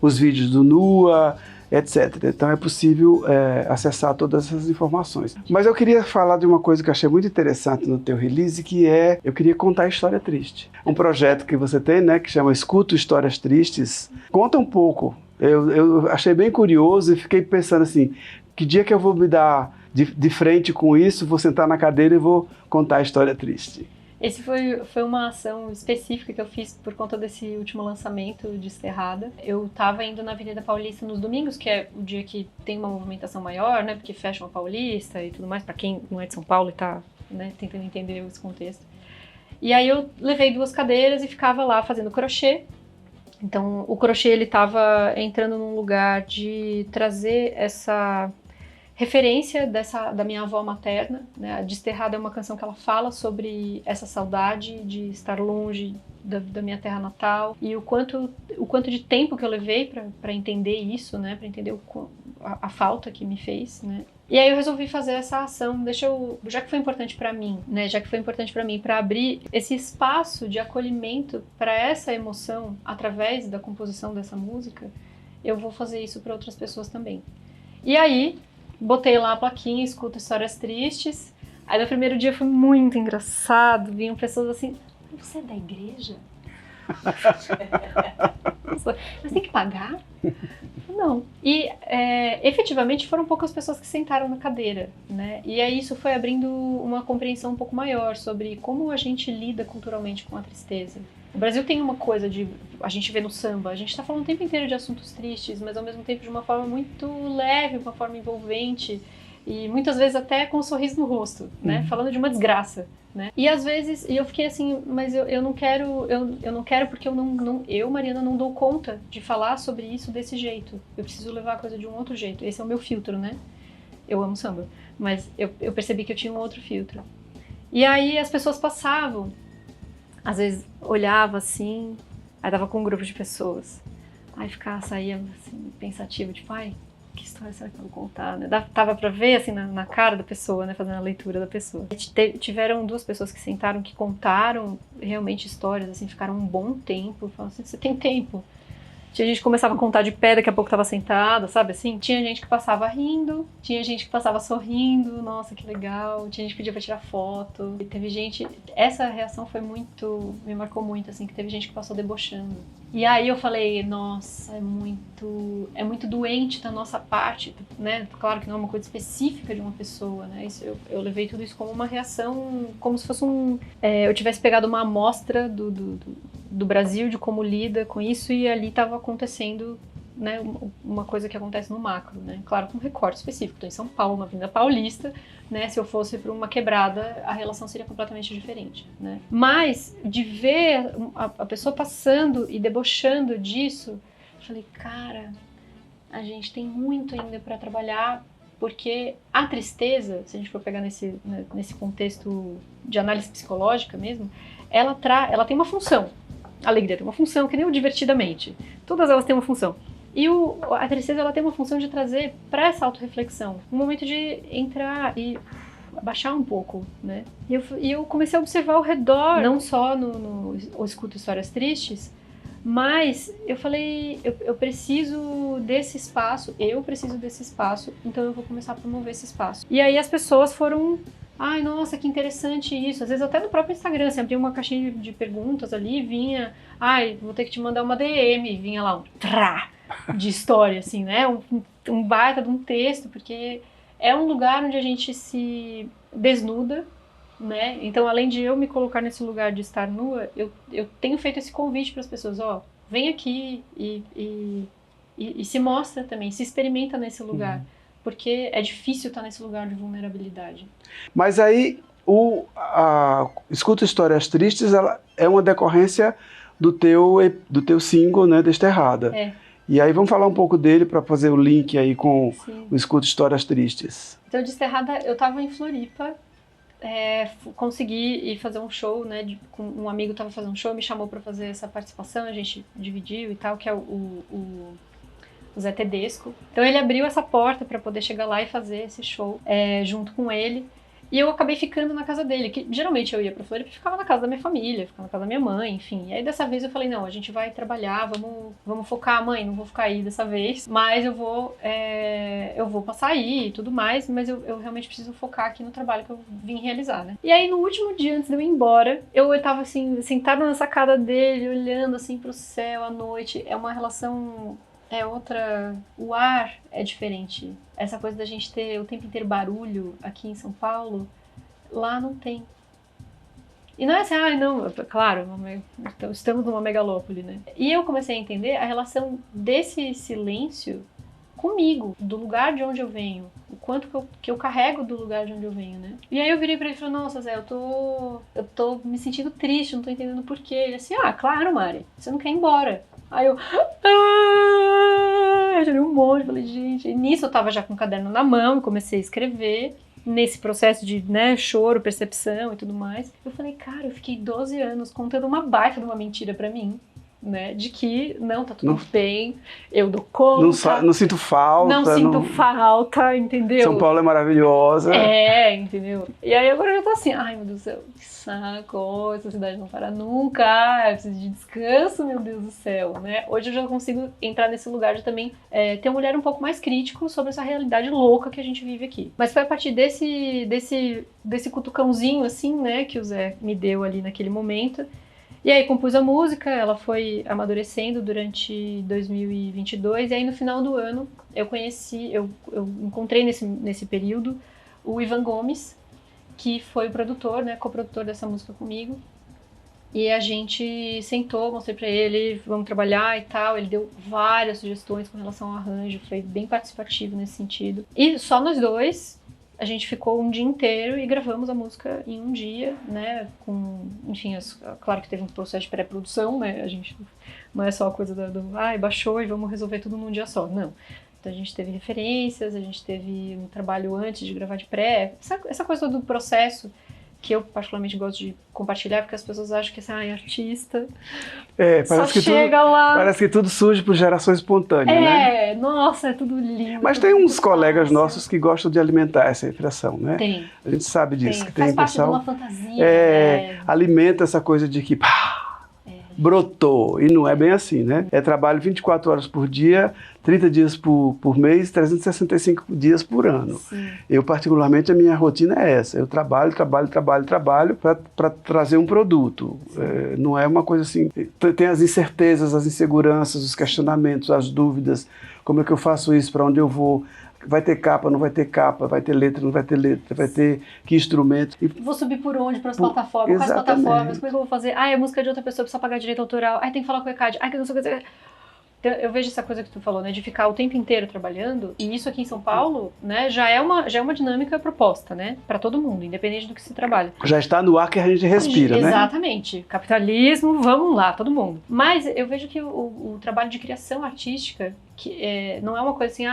[SPEAKER 3] Os vídeos do Nua, etc. Então é possível acessar todas essas informações. Mas eu queria falar de uma coisa que eu achei muito interessante no teu release, que eu queria contar a história triste. Um projeto que você tem, né, que chama Escuto Histórias Tristes. Conta um pouco. Eu achei bem curioso e fiquei pensando assim, que dia que eu vou me dar de frente com isso, vou sentar na cadeira e vou contar a história triste.
[SPEAKER 1] Esse foi uma ação específica que eu fiz por conta desse último lançamento de Cerrada. Eu tava indo na Avenida Paulista nos domingos, que é o dia que tem uma movimentação maior, né? Porque fecha uma Paulista e tudo mais, pra quem não é de São Paulo e tá, né, tentando entender esse contexto. E aí eu levei 2 cadeiras e ficava lá fazendo crochê. Então o crochê, ele tava entrando num lugar de trazer essa referência da minha avó materna, né? A Desterrada é uma canção que ela fala sobre essa saudade de estar longe da minha terra natal e o quanto de tempo que eu levei para entender isso, né? Para entender a falta que me fez, né? E aí eu resolvi fazer essa ação, já que foi importante para mim, né? Já que foi importante para mim para abrir esse espaço de acolhimento para essa emoção através da composição dessa música, eu vou fazer isso para outras pessoas também. E aí botei lá a plaquinha, escuto histórias tristes. Aí no primeiro dia foi muito engraçado, vinham pessoas assim: você é da igreja? Mas tem que pagar? Não. E efetivamente foram poucas pessoas que sentaram na cadeira, né? E aí isso foi abrindo uma compreensão um pouco maior sobre como a gente lida culturalmente com a tristeza. O Brasil tem uma coisa a gente vê no samba, a gente tá falando o tempo inteiro de assuntos tristes, mas ao mesmo tempo de uma forma muito leve, uma forma envolvente e muitas vezes até com um sorriso no rosto, né? Falando de uma desgraça, né? E às vezes eu fiquei assim, mas eu não quero, eu não quero porque eu, Mariana, não dou conta de falar sobre isso desse jeito. Eu preciso levar a coisa de um outro jeito. Esse é o meu filtro, né? Eu amo samba, mas eu percebi que eu tinha um outro filtro. E aí as pessoas passavam, às vezes olhava assim, aí tava com um grupo de pessoas, aí saía assim, pensativo, tipo, ai, que história será que eu vou contar, né? Tava pra ver, assim, na cara da pessoa, né? Fazendo a leitura da pessoa. Tiveram 2 pessoas que sentaram, que contaram realmente histórias, assim, ficaram um bom tempo. Falaram assim, você tem tempo? Tinha gente que começava a contar de pé, daqui a pouco tava sentada, sabe assim? Tinha gente que passava rindo, tinha gente que passava sorrindo, nossa, que legal. Tinha gente que pedia pra tirar foto. E teve gente... Essa reação me marcou muito, assim, que teve gente que passou debochando. E aí eu falei, nossa, é muito doente da nossa parte, né? Claro que não é uma coisa específica de uma pessoa, né? Eu levei tudo isso como uma reação, como se fosse eu tivesse pegado uma amostra do Brasil, de como lida com isso, e ali estava acontecendo, né, uma coisa que acontece no macro, né? Claro, com um recorte específico. Estou em São Paulo, uma Avenida Paulista, né? Se eu fosse para uma quebrada, a relação seria completamente diferente, né? Mas de ver a pessoa passando e debochando disso, eu falei, cara, a gente tem muito ainda para trabalhar, porque a tristeza, se a gente for pegar nesse contexto de análise psicológica mesmo, ela tem uma função. A alegria tem uma função, que nem o divertidamente. Todas elas têm uma função. E a tristeza, ela tem uma função de trazer para essa autorreflexão um momento de entrar e abaixar um pouco, né? E eu comecei a observar ao redor, não só no escuto histórias tristes, mas eu falei, eu preciso desse espaço, então eu vou começar a promover esse espaço. E aí as pessoas foram... Ai, nossa, que interessante isso. Às vezes até no próprio Instagram, você abria uma caixinha de perguntas ali, vinha, ai, vou ter que te mandar uma DM, vinha lá um trá de história, assim, né? Um baita de um texto, porque é um lugar onde a gente se desnuda, né? Então, além de eu me colocar nesse lugar de estar nua, eu tenho feito esse convite para as pessoas, ó, vem aqui e se mostra também, se experimenta nesse lugar. Porque é difícil estar nesse lugar de vulnerabilidade.
[SPEAKER 3] Mas aí, Escuta Histórias Tristes, ela é uma decorrência do teu single, né, Desterrada.
[SPEAKER 1] É.
[SPEAKER 3] E aí vamos falar um pouco dele para fazer o link aí com
[SPEAKER 1] Sim.
[SPEAKER 3] o Escuta Histórias Tristes.
[SPEAKER 1] Então, Desterrada, eu estava em Floripa, consegui ir fazer um show, né, com um amigo estava fazendo um show, me chamou para fazer essa participação, a gente dividiu e tal, que é o Zé Tedesco. Então ele abriu essa porta para poder chegar lá e fazer esse show junto com ele. E eu acabei ficando na casa dele, que geralmente eu ia pra Floripa e ficava na casa da minha família, ficava na casa da minha mãe, enfim. E aí dessa vez eu falei, não, a gente vai trabalhar, vamos focar, mãe, não vou ficar aí dessa vez, mas eu vou passar aí e tudo mais, mas eu realmente preciso focar aqui no trabalho que eu vim realizar, né? E aí no último dia, antes de eu ir embora, eu tava assim, sentada na sacada dele, olhando assim pro céu à noite. É uma relação... outra, o ar é diferente. Essa coisa da gente ter o tempo inteiro barulho aqui em São Paulo, lá não tem. E não é assim, não, claro, estamos numa megalópole, né? E eu comecei a entender a relação desse silêncio comigo, do lugar de onde eu venho, o quanto que eu carrego do lugar de onde eu venho, né? E aí eu virei pra ele e falei, nossa, Zé, eu tô me sentindo triste, não tô entendendo porquê. Ele assim, claro, Mari, você não quer ir embora. Aí eu eu chorei um monte, falei, gente. E nisso eu tava já com o caderno na mão e comecei a escrever. Nesse processo de, né, choro, percepção e tudo mais. Eu falei, cara, eu fiquei 12 anos contando uma baita de uma mentira pra mim. Né, de que não, tá tudo bem, eu dou conta.
[SPEAKER 3] Não sinto falta.
[SPEAKER 1] Não sinto falta, entendeu?
[SPEAKER 3] São Paulo é maravilhosa.
[SPEAKER 1] Entendeu? E aí agora eu já tô assim, ai meu Deus do céu, que saco, essa cidade não para nunca, eu preciso de descanso, meu Deus do céu, né? Hoje eu já consigo entrar nesse lugar de também ter um olhar um pouco mais crítico sobre essa realidade louca que a gente vive aqui. Mas foi a partir desse cutucãozinho assim, né, que o Zé me deu ali naquele momento. E aí compus a música, ela foi amadurecendo durante 2022, e aí no final do ano eu encontrei nesse período o Ivan Gomes, que foi o produtor, né, coprodutor dessa música comigo. E a gente sentou, mostrei pra ele, vamos trabalhar e tal, ele deu várias sugestões com relação ao arranjo, foi bem participativo nesse sentido. E só nós dois, a gente ficou um dia inteiro e gravamos a música em um dia, né, enfim, claro que teve um processo de pré-produção, né, a gente não é só a coisa baixou e vamos resolver tudo num dia só, não. Então a gente teve referências, a gente teve um trabalho antes de gravar de pré, essa coisa do processo que eu particularmente gosto de compartilhar, porque as pessoas acham que é artista,
[SPEAKER 3] parece que chega lá. Parece que tudo surge por geração espontânea, né?
[SPEAKER 1] Nossa, é tudo lindo.
[SPEAKER 3] Mas tem uns colegas nossos que gostam de alimentar essa impressão, né?
[SPEAKER 1] Tem.
[SPEAKER 3] A gente sabe disso. Que
[SPEAKER 1] faz
[SPEAKER 3] tem
[SPEAKER 1] parte
[SPEAKER 3] pessoal,
[SPEAKER 1] de uma fantasia.
[SPEAKER 3] Alimenta essa coisa de que brotou, e não é bem assim, né? É trabalho 24 horas por dia, 30 dias por mês, 365 dias por ano.
[SPEAKER 1] Sim.
[SPEAKER 3] Eu, particularmente, a minha rotina é essa. Eu trabalho para trazer um produto. Não é uma coisa assim... Tem as incertezas, as inseguranças, os questionamentos, as dúvidas. Como é que eu faço isso? Para onde eu vou? Vai ter capa, não vai ter capa? Vai ter letra, não vai ter letra? Vai ter que instrumento?
[SPEAKER 1] Vou subir por onde? Para as plataformas? Quais plataformas? Como é que eu vou fazer? É música de outra pessoa, precisa pagar direito autoral. Tem que falar com o ECAD. Que não sei o que... Então, eu vejo essa coisa que tu falou, né, de ficar o tempo inteiro trabalhando, e isso aqui em São Paulo, né, já é uma dinâmica proposta, né, para todo mundo, independente do que se trabalha.
[SPEAKER 3] Já está no ar que a gente respira, né?
[SPEAKER 1] Exatamente. Capitalismo, vamos lá, todo mundo. Mas eu vejo que o trabalho de criação artística, que não é uma coisa assim,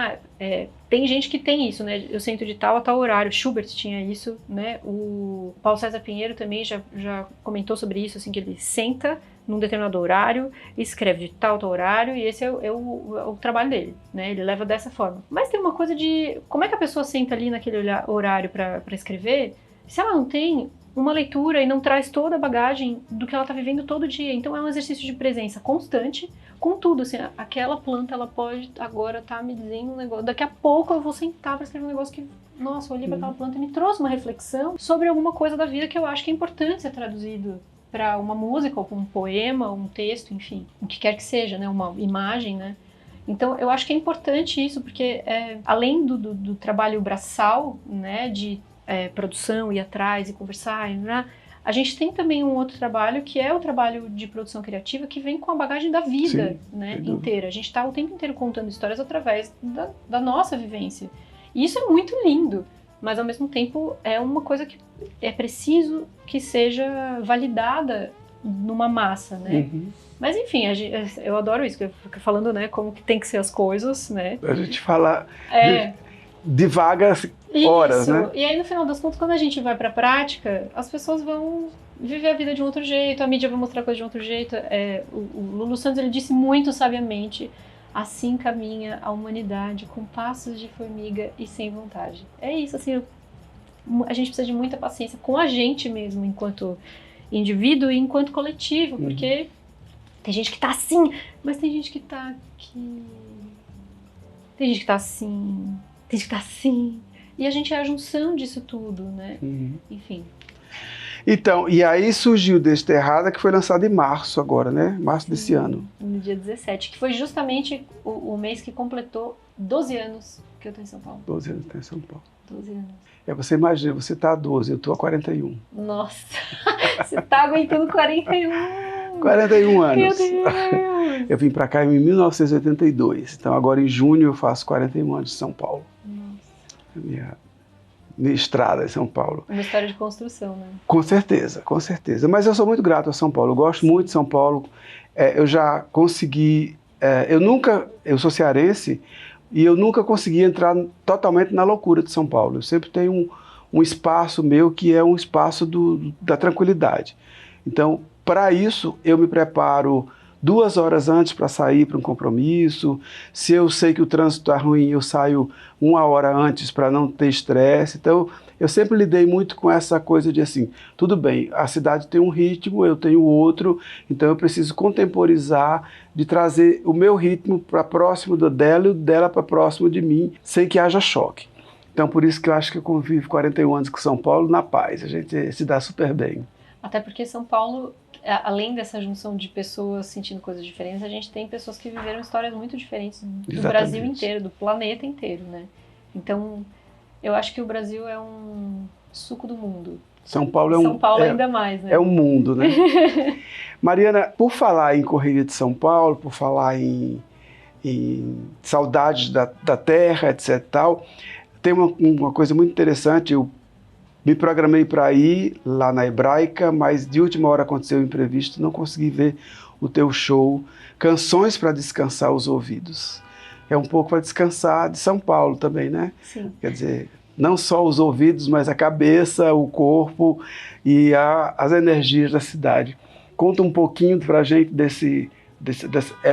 [SPEAKER 1] tem gente que tem isso, né, eu sento de tal a tal horário, Schubert tinha isso, né, o Paulo César Pinheiro também já comentou sobre isso, assim, que ele senta num determinado horário, escreve de tal horário, e esse é o trabalho dele, né? Ele leva dessa forma. Mas tem uma coisa de... Como é que a pessoa senta ali naquele horário para escrever, se ela não tem uma leitura e não traz toda a bagagem do que ela tá vivendo todo dia? Então é um exercício de presença constante, contudo, assim, aquela planta, ela pode agora tá me dizendo um negócio, daqui a pouco eu vou sentar para escrever um negócio que, nossa, eu olhei para aquela planta e me trouxe uma reflexão sobre alguma coisa da vida que eu acho que é importante ser traduzido para uma música, ou um poema, um texto, enfim, o que quer que seja, né, uma imagem, né. Então eu acho que é importante isso, porque além do trabalho braçal, né, de produção, ir atrás e conversar, né, a gente tem também um outro trabalho, que é o trabalho de produção criativa, que vem com a bagagem da vida, né, inteira. A gente está o tempo inteiro contando histórias através da nossa vivência. E isso é muito lindo. Mas ao mesmo tempo é uma coisa que é preciso que seja validada numa massa, né? Uhum. Mas enfim, eu adoro isso, que eu fico falando, né, como que tem que ser as coisas, né?
[SPEAKER 3] A gente fala divaga horas,
[SPEAKER 1] isso.
[SPEAKER 3] Né?
[SPEAKER 1] E aí no final das contas, quando a gente vai pra prática, as pessoas vão viver a vida de um outro jeito, a mídia vai mostrar coisa de um outro jeito. O Lulu Santos, ele disse muito sabiamente: assim caminha a humanidade, com passos de formiga e sem vontade. É isso, assim, a gente precisa de muita paciência com a gente mesmo, enquanto indivíduo e enquanto coletivo, porque tem gente que tá assim, mas tem gente que tá aqui, tem gente que tá assim, tem gente que tá assim, e a gente é a junção disso tudo, né? Enfim.
[SPEAKER 3] Então, e aí surgiu Desterrada, que foi lançado em março agora, né? Março desse ano.
[SPEAKER 1] No dia 17, que foi justamente o mês que completou 12 anos que eu tô em São Paulo.
[SPEAKER 3] 12 anos que tá em São Paulo.
[SPEAKER 1] 12 anos.
[SPEAKER 3] Você imagina, você tá a 12, eu tô a 41.
[SPEAKER 1] Nossa, você tá aguentando 41.
[SPEAKER 3] 41 anos.
[SPEAKER 1] Meu Deus.
[SPEAKER 3] Eu vim pra cá em 1982, então agora em junho eu faço 41 anos de São Paulo.
[SPEAKER 1] Nossa.
[SPEAKER 3] Minha estrada em São Paulo.
[SPEAKER 1] Uma história de construção, né?
[SPEAKER 3] Com certeza, com certeza. Mas eu sou muito grato a São Paulo, eu gosto muito de São Paulo. Eu já consegui... Eu sou cearense, E eu nunca consegui entrar totalmente na loucura de São Paulo. Eu sempre tenho um espaço meu que é um espaço da tranquilidade. Então, para isso, eu me preparo 2 horas antes para sair para um compromisso. Se eu sei que o trânsito está ruim, eu saio 1 hora antes para não ter estresse. Então, eu sempre lidei muito com essa coisa de assim, tudo bem, a cidade tem um ritmo, eu tenho outro, então eu preciso contemporizar, de trazer o meu ritmo para próximo dela e o dela para próximo de mim, sem que haja choque. Então, por isso que eu acho que eu convivo 41 anos com São Paulo na paz, a gente se dá super bem.
[SPEAKER 1] Até porque São Paulo, além dessa junção de pessoas sentindo coisas diferentes, a gente tem pessoas que viveram histórias muito diferentes do
[SPEAKER 3] Exatamente.
[SPEAKER 1] Brasil inteiro, do planeta inteiro, né? Então, eu acho que o Brasil é um suco do mundo.
[SPEAKER 3] São Paulo é
[SPEAKER 1] São Paulo ainda mais, né?
[SPEAKER 3] É um mundo, né? Mariana, por falar em correria de São Paulo, por falar em saudades da terra, etc. tal, tem uma coisa muito interessante. Eu me programei para ir lá na Hebraica, mas de última hora aconteceu um imprevisto, não consegui ver o teu show, Canções para Descansar os Ouvidos. É um pouco para descansar de São Paulo também, né?
[SPEAKER 1] Sim.
[SPEAKER 3] Quer dizer, não só os ouvidos, mas a cabeça, o corpo e as energias da cidade. Conta um pouquinho pra gente desse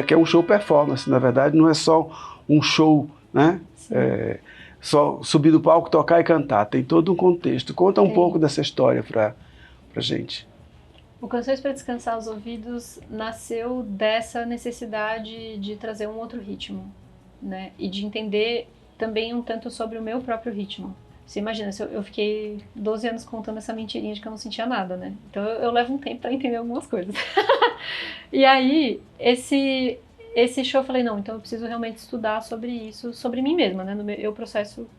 [SPEAKER 3] que é um show performance, na verdade, não é só um show, né? Só subir do palco, tocar e cantar, tem todo um contexto. Conta um pouco dessa história pra gente.
[SPEAKER 1] O Canções para Descansar os Ouvidos nasceu dessa necessidade de trazer um outro ritmo, né? E de entender também um tanto sobre o meu próprio ritmo. Você imagina, eu fiquei 12 anos contando essa mentirinha de que eu não sentia nada, né? Então eu levo um tempo para entender algumas coisas. E aí, esse show eu falei, não, então eu preciso realmente estudar sobre isso, sobre mim mesma, né?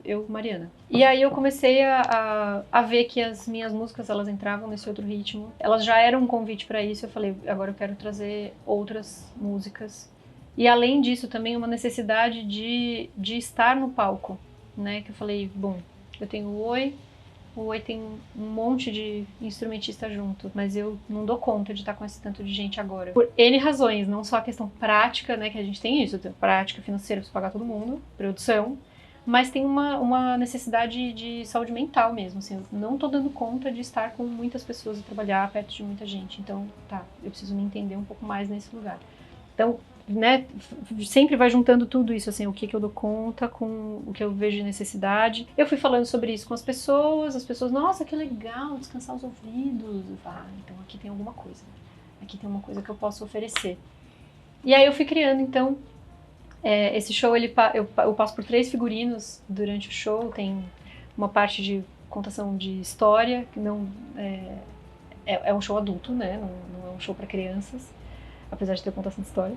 [SPEAKER 1] Eu, Mariana. E aí eu comecei a ver que as minhas músicas, elas entravam nesse outro ritmo. Elas já eram um convite para isso, eu falei, agora eu quero trazer outras músicas. E além disso, também uma necessidade de estar no palco, né? Que eu falei, bom, eu tenho o Oi tem um monte de instrumentista junto, mas eu não dou conta de estar com esse tanto de gente agora. Por N razões, não só a questão prática, né? Que a gente tem isso, prática financeira, preciso pagar todo mundo, produção, mas tem uma necessidade de saúde mental mesmo, assim, eu não tô dando conta de estar com muitas pessoas e trabalhar perto de muita gente, então, eu preciso me entender um pouco mais nesse lugar. Então, né, sempre vai juntando tudo isso, assim, o que eu dou conta com o que eu vejo de necessidade. Eu fui falando sobre isso com as pessoas, nossa, que legal, descansar os ouvidos. Então aqui tem alguma coisa, aqui tem uma coisa que eu posso oferecer. E aí eu fui criando, então, esse show, eu passo por 3 figurinos durante o show, tem uma parte de contação de história, que não é um show adulto, né, não é um show para crianças, apesar de ter contação de história.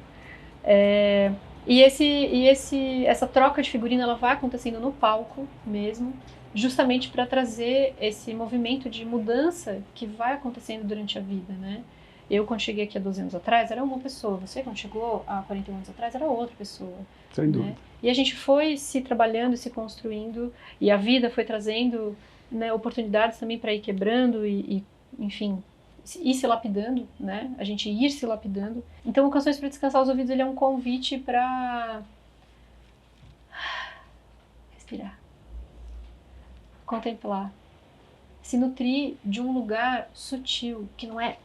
[SPEAKER 1] Essa troca de figurino, ela vai acontecendo no palco mesmo, justamente para trazer esse movimento de mudança que vai acontecendo durante a vida, né? Eu, quando cheguei aqui há 12 anos atrás, era uma pessoa. Você, quando chegou há 41 anos atrás, era outra pessoa.
[SPEAKER 3] Sem dúvida.
[SPEAKER 1] Né? E a gente foi se trabalhando e se construindo, e a vida foi trazendo, né, oportunidades também para ir quebrando e, enfim, ir se lapidando, né? A gente ir se lapidando. Então, o Canções para Descansar os Ouvidos, ele é um convite para respirar, contemplar, se nutrir de um lugar sutil, que não é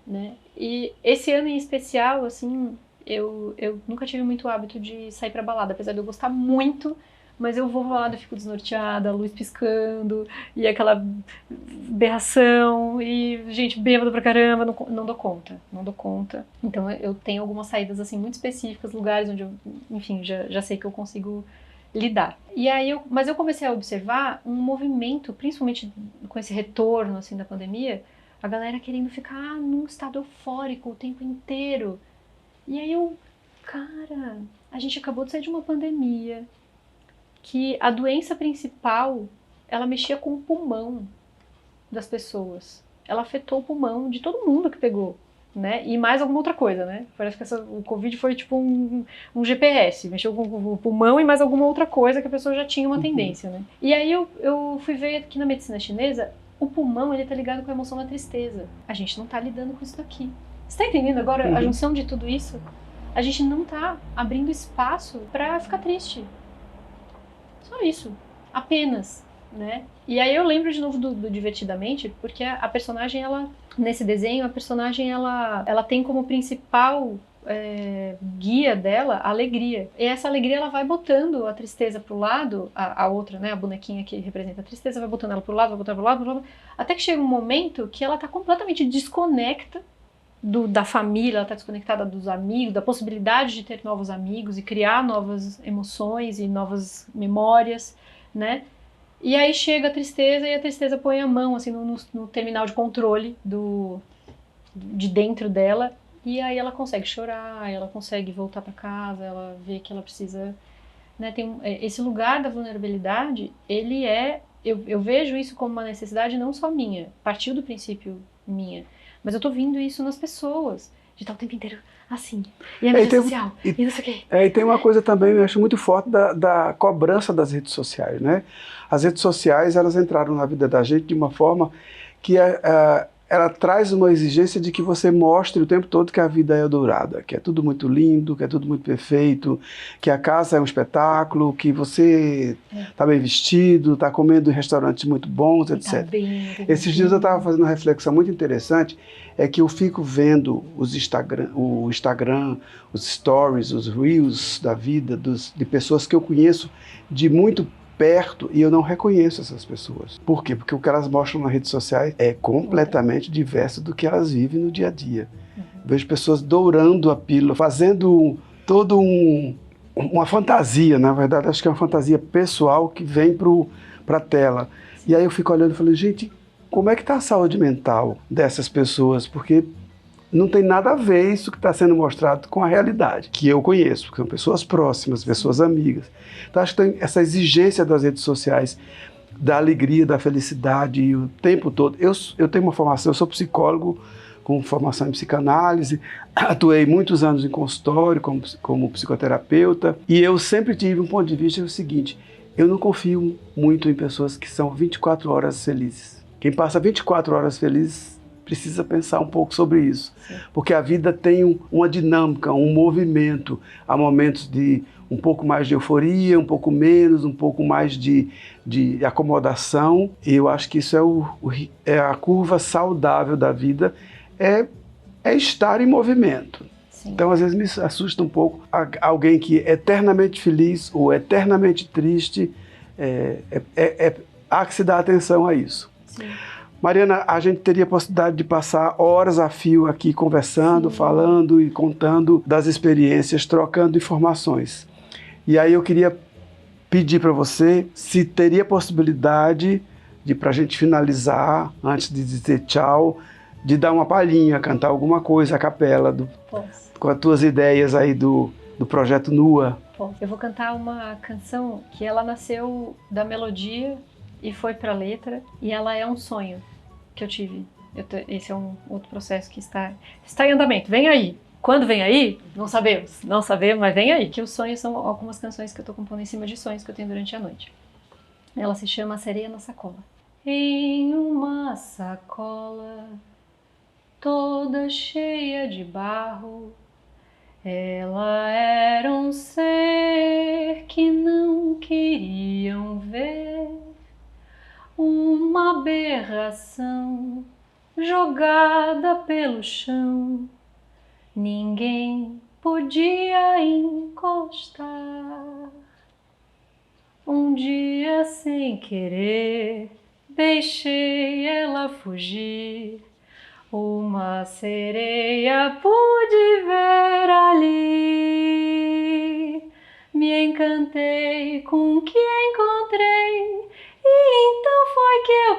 [SPEAKER 1] né? E esse ano em especial, assim, eu nunca tive muito hábito de sair pra balada, apesar de eu gostar muito, mas eu vou pra balada e fico desnorteada, a luz piscando, e aquela berração, e gente bêbada pra caramba, não dou conta. Então eu tenho algumas saídas, assim, muito específicas, lugares onde eu, enfim, já sei que eu consigo lidar. E aí mas eu comecei a observar um movimento, principalmente com esse retorno, assim, da pandemia, a galera querendo ficar num estado eufórico o tempo inteiro. E aí cara, a gente acabou de sair de uma pandemia, que a doença principal, ela mexia com o pulmão das pessoas. Ela afetou o pulmão de todo mundo que pegou, né? E mais alguma outra coisa, né? Parece que o Covid foi tipo um GPS, mexeu com o pulmão e mais alguma outra coisa que a pessoa já tinha uma tendência, né? E aí eu fui ver que na medicina chinesa, o pulmão, ele tá ligado com a emoção da tristeza. A gente não tá lidando com isso daqui. Você tá entendendo agora a junção de tudo isso? a gente não tá abrindo espaço pra ficar triste. Só isso. Apenas, né? E aí eu lembro de novo do Divertidamente, porque a personagem, ela, nesse desenho, a personagem, ela tem como principal guia dela a alegria. E essa alegria, ela vai botando a tristeza pro lado, a outra, né, a bonequinha que representa a tristeza, vai botando ela pro lado, vai botando pro lado, até que chega um momento que ela tá completamente desconecta da família, ela tá desconectada dos amigos, da possibilidade de ter novos amigos e criar novas emoções e novas memórias, né? E aí chega a tristeza e a tristeza põe a mão assim no terminal de controle de dentro dela, e aí ela consegue chorar, ela consegue voltar para casa, ela vê que ela precisa, né, esse lugar da vulnerabilidade, ele eu vejo isso como uma necessidade não só minha, partiu do princípio minha, mas eu tô vendo isso nas pessoas, de estar o tempo inteiro assim, e a mídia social, e não sei o quê.
[SPEAKER 3] E tem uma coisa também, eu acho muito forte, da cobrança das redes sociais, né? As redes sociais, elas entraram na vida da gente de uma forma que ela traz uma exigência de que você mostre o tempo todo que a vida é dourada, que é tudo muito lindo, que é tudo muito perfeito, que a casa é um espetáculo, que você está bem vestido, está comendo em restaurantes muito bons, etc. Esses dias eu estava fazendo uma reflexão muito interessante, é que eu fico vendo o Instagram, os stories, os reels da vida de pessoas que eu conheço de muito perto e eu não reconheço essas pessoas. Por quê? Porque o que elas mostram nas redes sociais é completamente diverso do que elas vivem no dia a dia. Vejo pessoas dourando a pílula, fazendo todo uma fantasia, na verdade acho que é uma fantasia pessoal que vem para a tela. E aí eu fico olhando e falo, gente, como é que está a saúde mental dessas pessoas? Porque não tem nada a ver isso que está sendo mostrado com a realidade, que eu conheço, que são pessoas próximas, pessoas amigas. Então acho que tem essa exigência das redes sociais, da alegria, da felicidade, o tempo todo. Eu tenho uma formação, eu sou psicólogo com formação em psicanálise, atuei muitos anos em consultório como psicoterapeuta, e eu sempre tive um ponto de vista o seguinte, eu não confio muito em pessoas que são 24 horas felizes. Quem passa 24 horas felizes precisa pensar um pouco sobre isso. Sim. Porque a vida tem uma dinâmica, um movimento. Há momentos de um pouco mais de euforia, um pouco menos, um pouco mais de acomodação. E eu acho que isso é a curva saudável da vida, é estar em movimento. Sim. Então, às vezes, me assusta um pouco alguém que é eternamente feliz ou eternamente triste. Há que se dar atenção a isso. Sim. Mariana, a gente teria a possibilidade de passar horas a fio aqui conversando, sim, falando e contando das experiências, trocando informações. E aí eu queria pedir para você se teria possibilidade de, para a gente finalizar, antes de dizer tchau, de dar uma palhinha, cantar alguma coisa a capela, com as tuas ideias aí do projeto NUA.
[SPEAKER 1] Eu vou cantar uma canção que ela nasceu da melodia e foi para a letra, e ela é um sonho que eu tive. Esse é um outro processo que está em andamento. Vem aí! Quando vem aí? Não sabemos, mas vem aí. Que os sonhos são algumas canções que eu estou compondo em cima de sonhos que eu tenho durante a noite. Ela se chama Sereia na Sacola. Em uma sacola toda cheia de barro, ela era um ser que não queriam ver, uma aberração jogada pelo chão, ninguém podia encostar. Um dia, sem querer, deixei ela fugir. Uma sereia pude ver ali. Me encantei com o que encontrei, e então foi que eu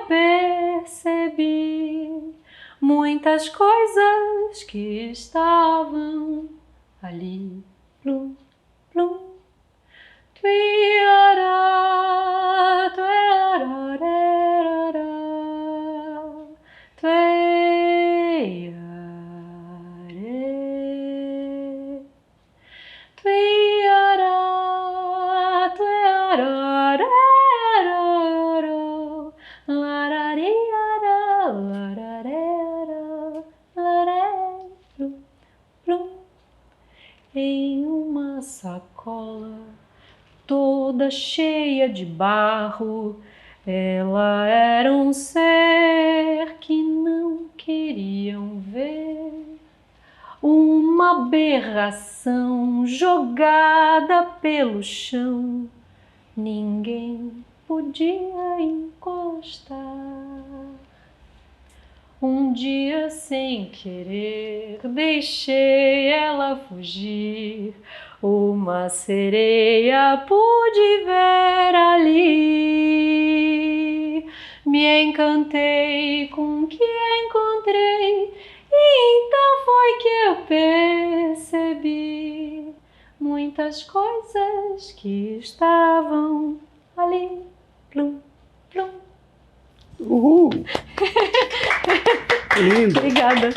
[SPEAKER 1] percebi muitas coisas que estavam ali. Plum, plum. Tuiara, tuiarararara, tuiare, tuiara, tuiarararara, larariara, lararera, laré, plum, plum. Em toda cheia de barro. Ela era um ser que não queriam ver. Uma aberração jogada pelo chão. Ninguém podia encostar. Um dia, sem querer, deixei ela fugir. Uma sereia pude ver ali. Me encantei com o que encontrei, e então foi que eu percebi muitas coisas que estavam ali. Plum, plum.
[SPEAKER 3] Uhul! Lindo!
[SPEAKER 1] Obrigada.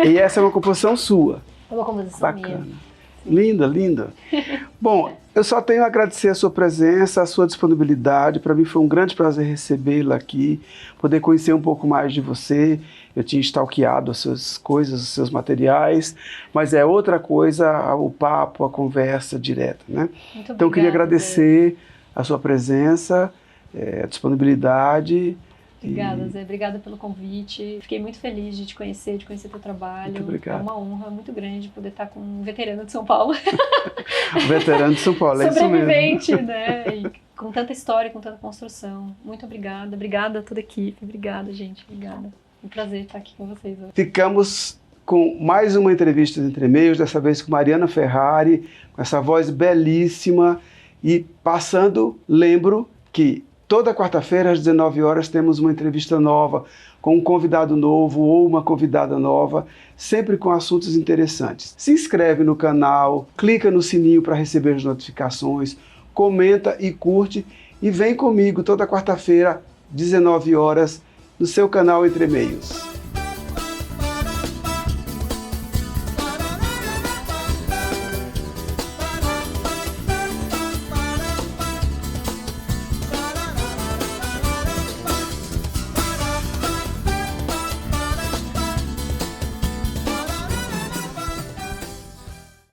[SPEAKER 3] E essa é uma composição sua.
[SPEAKER 1] É uma composição
[SPEAKER 3] Bacana.
[SPEAKER 1] minha.
[SPEAKER 3] Linda, linda. Bom, eu só tenho a agradecer a sua presença, a sua disponibilidade. Para mim foi um grande prazer recebê-la aqui, poder conhecer um pouco mais de você. Eu tinha stalkeado as suas coisas, os seus materiais, mas é outra coisa o papo, a conversa direta, né?
[SPEAKER 1] Muito
[SPEAKER 3] Então eu queria
[SPEAKER 1] obrigada,
[SPEAKER 3] agradecer a sua presença, a disponibilidade.
[SPEAKER 1] Obrigada, Zé. Obrigada pelo convite. Fiquei muito feliz de te conhecer, de conhecer teu trabalho.
[SPEAKER 3] Muito obrigado.
[SPEAKER 1] É uma honra muito grande poder estar com um veterano de São Paulo.
[SPEAKER 3] Veterano de São Paulo, é isso mesmo.
[SPEAKER 1] Sobrevivente, né? E com tanta história, com tanta construção. Muito obrigada. Obrigada a toda a equipe. Obrigada, gente. Obrigada. É um prazer estar aqui com vocês hoje.
[SPEAKER 3] Ficamos com mais uma entrevista Entre Meios, dessa vez com Mariana Ferrari, com essa voz belíssima. E passando, lembro que toda quarta-feira, às 19 horas, temos uma entrevista nova, com um convidado novo ou uma convidada nova, sempre com assuntos interessantes. Se inscreve no canal, clica no sininho para receber as notificações, comenta e curte, e vem comigo toda quarta-feira, 19 horas, no seu canal Entre Meios.